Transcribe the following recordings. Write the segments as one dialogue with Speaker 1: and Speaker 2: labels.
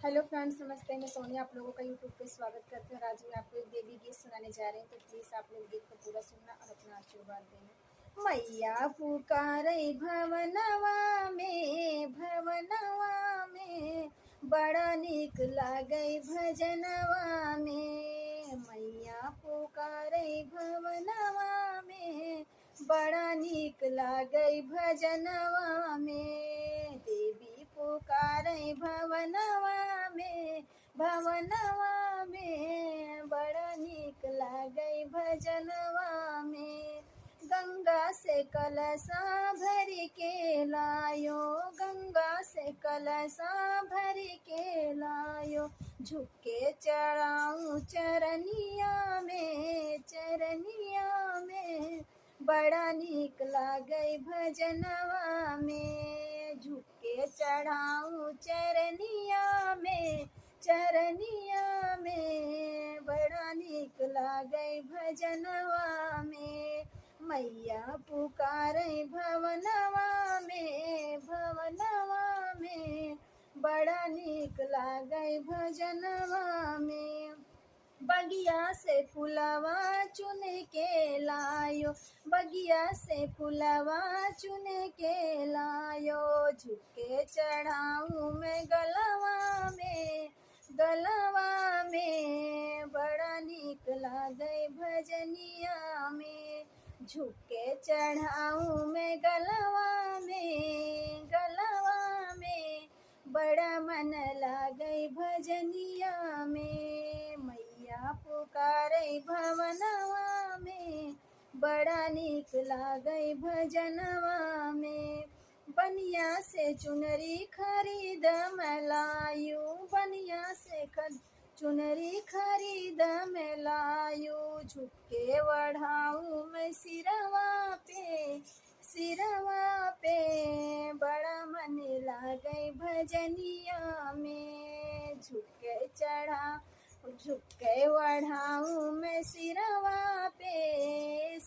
Speaker 1: Hello friends, नमस्ते। मैं सोनिया आप लोगों का यूट्यूब पे स्वागत करती हूँ और आज मैं आपको एक देवी गीत सुनाने जा रही हूँ, तो प्लीज़ आप लोग गीत को पूरा सुनना और अपना आशीर्वाद देना। मैया पुकारे भवनवा में बड़ा निक लागई भजनवा में। मैया पुकारे भवनवा में बड़ा निक लागई भजनवा में। देवी पुकारे भवनवा में बड़ा निक लागई भजनवा में। गंगा से कलशा भर के लायो, गंगा से कलशा भर के लायो, झुके चढ़ाऊं चरनिया में बड़ा निक लागई भजनवा में। झुके चढ़ाऊं चरनिया में बड़ा निक लागई भजनवा में। मैया पुकारे भवनवा में बड़ा निक लागई भजनवा में। बगिया से फुलवा चुन के लायो, बगिया से फुलवा चुन के लायो, झुके चढ़ाऊं मैं गलवा में बड़ा निक लागई भजनिया में। झुके चढ़ाऊं मैं गलवा में बड़ा मन लागई भजनिया में। मैया पुकारे भवनवा में बड़ा निक लागई भजनवा में। बनिया से चुनरी खरीद मैं लायू, बनिया से चुनरी खरीद मैं लायू, झुके वढ़ाऊं मैं सिरवा पे बड़ा मन लागई भजनिया में। झुके वढ़ाऊं मैं सिरवा पे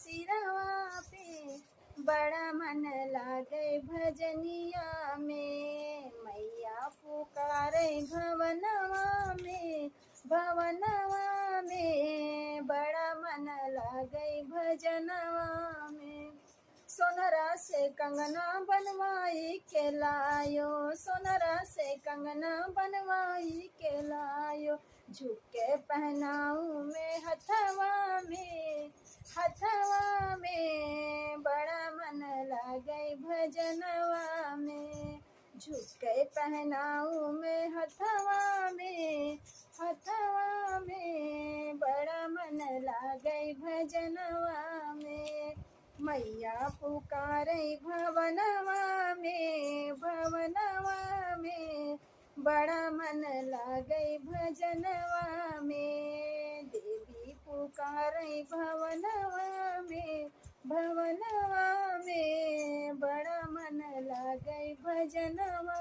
Speaker 1: बड़ा मन लागई भजनिया में। मैया पुकारे भवनवा में बड़ा मन लागई भजनवा में। सोनरा से कंगना बनवाई के लायो, सोनरा से कंगना बनवाई के लायो, झुके पहनाऊं मैं हथवा में बड़ा मन लागई भजनवा में। झुके पहनाऊं मैं हथवा में बड़ा मन लागई भजनवा में। मैया पुकारे भवनवा में बड़ा मन लागई भजनवा में। देवी पुकारे भवनवा में बड़ा मन लागई भजनवा